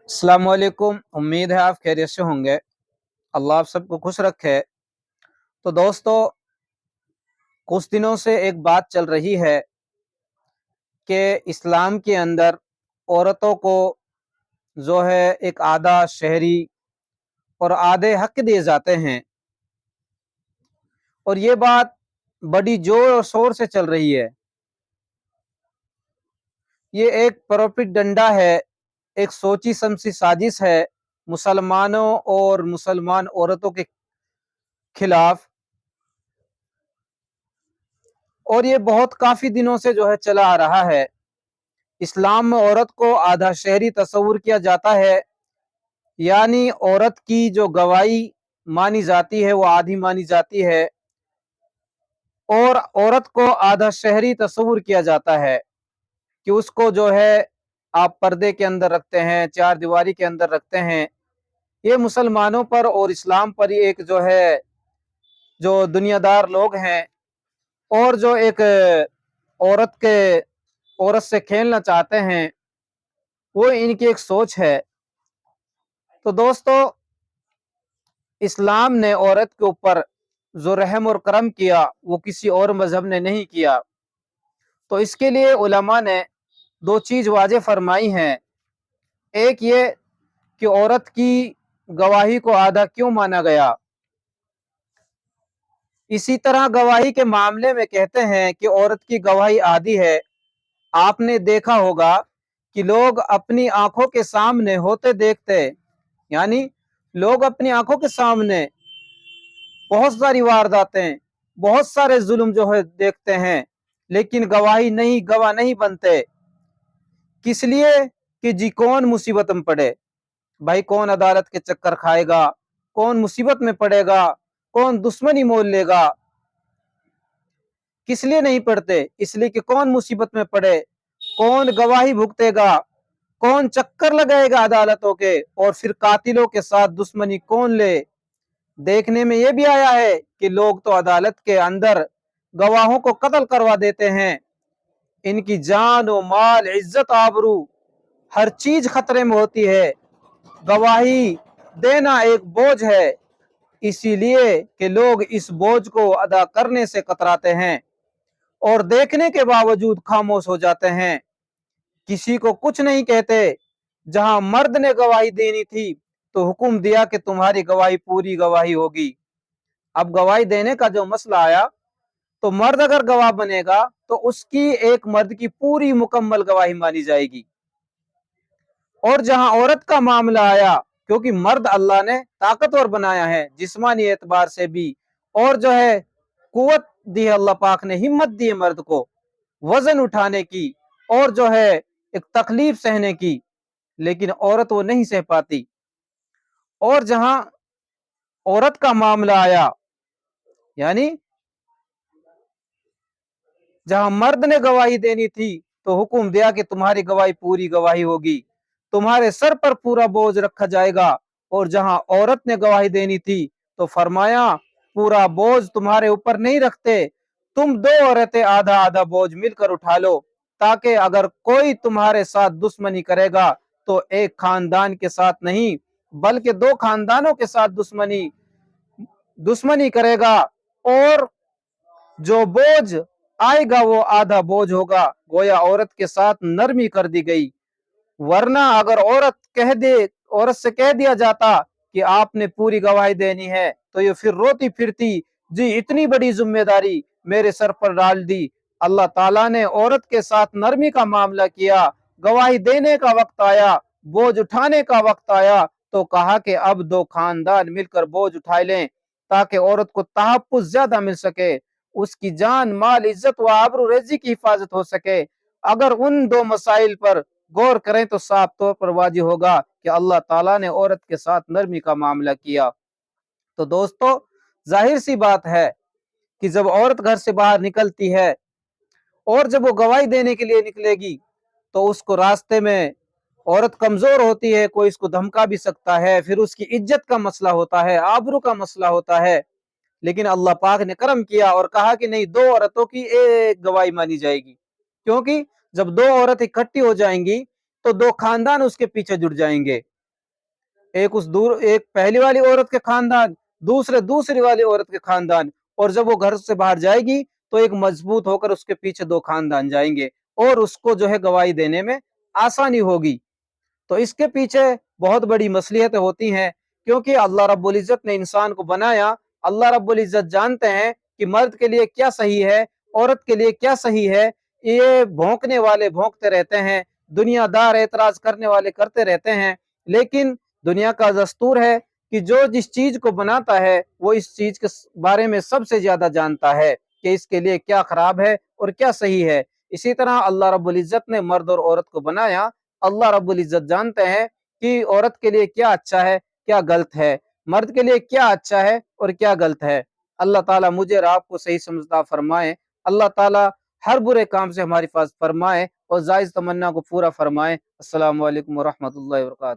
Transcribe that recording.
अस्सलाम वालेकुम। उम्मीद है आप खैरियत से होंगे। अल्लाह आप सबको खुश रखे। तो दोस्तों, कुछ दिनों से एक बात चल रही है कि इस्लाम के अंदर औरतों को जो है एक आधा शहरी और आधे हक दिए जाते हैं, और ये बात बड़ी जोर और शोर से चल रही है। ये एक प्रोपेगेंडा है, एक सोची समझी साजिश है मुसलमानों और मुसलमान औरतों के खिलाफ। और ये बहुत काफी दिनों से जो है चला आ रहा है। इस्लाम में औरत को आधा शहरी तस्वुर किया जाता है, यानी औरत की जो गवाही मानी जाती है वो आधी मानी जाती है, और औरत को आधा शहरी तस्वुर किया जाता है कि उसको जो है आप पर्दे के अंदर रखते हैं, चार दीवारी के अंदर रखते हैं। ये मुसलमानों पर और इस्लाम पर ही एक जो है जो दुनियादार लोग हैं, और जो एक औरत से खेलना चाहते हैं, वो इनकी एक सोच है। तो दोस्तों, इस्लाम ने औरत के ऊपर जो रहम और करम किया वो किसी और मजहब ने नहीं किया। तो इसके लिए उलमा ने दो चीज वाजे फरमाई हैं। एक ये कि औरत की गवाही को आधा क्यों माना गया। इसी तरह गवाही के मामले में कहते हैं कि औरत की गवाही आधी है। आपने देखा होगा कि लोग अपनी आंखों के सामने होते देखते, यानी लोग अपनी आंखों के सामने बहुत सारी वारदातें, बहुत सारे जुल्म जो है देखते हैं, लेकिन गवाह नहीं बनते। किस लिए? कि जी कौन मुसीबत में पड़े, भाई कौन अदालत के चक्कर खाएगा, कौन मुसीबत में पड़ेगा, कौन दुश्मनी मोल लेगा। किस लिए नहीं पढ़ते? इसलिए कि कौन मुसीबत में पड़े, कौन गवाही भुगतेगा, कौन चक्कर लगाएगा अदालतों के, और फिर कातिलों के साथ दुश्मनी कौन ले। देखने में यह भी आया है कि लोग तो अदालत के अंदर गवाहों को कत्ल करवा देते हैं। इनकी जान और माल, इज्जत, आबरू, हर चीज खतरे में होती है। गवाही देना एक बोझ है, इसीलिए कि लोग इस बोझ को अदा करने से कतराते हैं और देखने के बावजूद खामोश हो जाते हैं, किसी को कुछ नहीं कहते। जहां मर्द ने गवाही देनी थी तो हुक्म दिया कि तुम्हारी गवाही पूरी गवाही होगी। अब गवाही देने का जो मसला आया, तो मर्द अगर गवाह बनेगा तो उसकी एक मर्द की पूरी मुकम्मल गवाही मानी जाएगी। और जहां औरत का मामला आया, क्योंकि मर्द अल्लाह ने ताकतवर बनाया है जिस्मानी एतबार से भी, और जो है कुवत दी है अल्लाह पाक ने, हिम्मत दी है मर्द को वजन उठाने की और जो है एक तकलीफ सहने की, लेकिन औरत वो नहीं सह पाती। और जहां औरत का मामला आया, यानी जहां मर्द ने गवाही देनी थी तो हुक्म दिया कि तुम्हारी गवाही पूरी गवाही होगी, तुम्हारे सर पर पूरा बोझ रखा जाएगा। और जहां औरत ने गवाही देनी थी तो फरमाया पूरा बोझ तुम्हारे ऊपर नहीं रखते, तुम दो औरतें आधा आधा बोझ मिलकर उठा लो, ताकि अगर कोई तुम्हारे साथ दुश्मनी करेगा तो एक खानदान के साथ नहीं बल्कि दो खानदानों के साथ दुश्मनी दुश्मनी करेगा, और जो बोझ आएगा वो आधा बोझ होगा। गोया औरत के साथ नरमी कर दी गई। वरना अगर औरत से कह दिया जाता कि आपने पूरी गवाही देनी है, तो ये फिर रोती फिरती, जी इतनी बड़ी जिम्मेदारी मेरे सर पर डाल दी। अल्लाह ताला ने औरत के साथ नरमी का मामला किया। गवाही देने का वक्त आया, बोझ उठाने का वक्त आया, तो कहा कि अब दो खानदान मिलकर बोझ उठा लें, ताकि औरत को तहफ्फुज़ ज्यादा मिल सके, उसकी जान, माल, इज्जत व आबरू रेजी की हिफाजत हो सके। अगर उन दो मसाइल पर गौर करें तो साफ तौर पर वाज़िह होगा कि अल्लाह ताला ने औरत के साथ नरमी का मामला किया। तो दोस्तों, जाहिर सी बात है कि जब औरत घर से बाहर निकलती है और जब वो गवाही देने के लिए निकलेगी, तो उसको रास्ते में औरत कमजोर होती है, कोई इसको धमका भी सकता है, फिर उसकी इज्जत का मसला होता है, आबरू का मसला होता है। लेकिन अल्लाह पाक ने करम किया और कहा कि नहीं, दो औरतों की एक गवाही मानी जाएगी, क्योंकि जब दो औरत इकट्ठी हो जाएंगी तो दो खानदान उसके पीछे जुड़ जाएंगे। एक पहली वाली औरत के खानदान, दूसरी वाली औरत के खानदान, और जब वो घर से बाहर जाएगी तो एक मजबूत होकर उसके पीछे 2 खानदान जाएंगे और उसको जो है गवाही देने में आसानी होगी। तो इसके पीछे बहुत बड़ी मसलियतें होती हैं, क्योंकि अल्लाह रब्बुल इज़्ज़त ने इंसान को बनाया। अल्लाह रब्बुल इज़्ज़त जानते हैं कि मर्द के लिए क्या सही है, औरत के लिए क्या सही है। ये भौंकने वाले भौंकते रहते हैं, दुनियादार एतराज करने वाले करते रहते हैं, लेकिन दुनिया का दस्तूर है कि जो जिस चीज को बनाता है वो इस चीज के बारे में सबसे ज्यादा जानता है कि इसके लिए क्या खराब है और क्या सही है। इसी तरह अल्लाह रब्बुल इज़्ज़त ने मर्द और औरत को बनाया। अल्लाह रब्बुल इज़्ज़त जानते हैं कि औरत के लिए क्या अच्छा है, क्या गलत है, मर्द के लिए क्या अच्छा है और क्या गलत है। अल्लाह ताला मुझे और आपको सही समझता फरमाए। अल्लाह ताला हर बुरे काम से हमारी हिफाजत फरमाए और जायज़ तमन्ना को पूरा फरमाए। अस्सलामु अलैकुम व रहमतुल्लाहि व बरकातहू।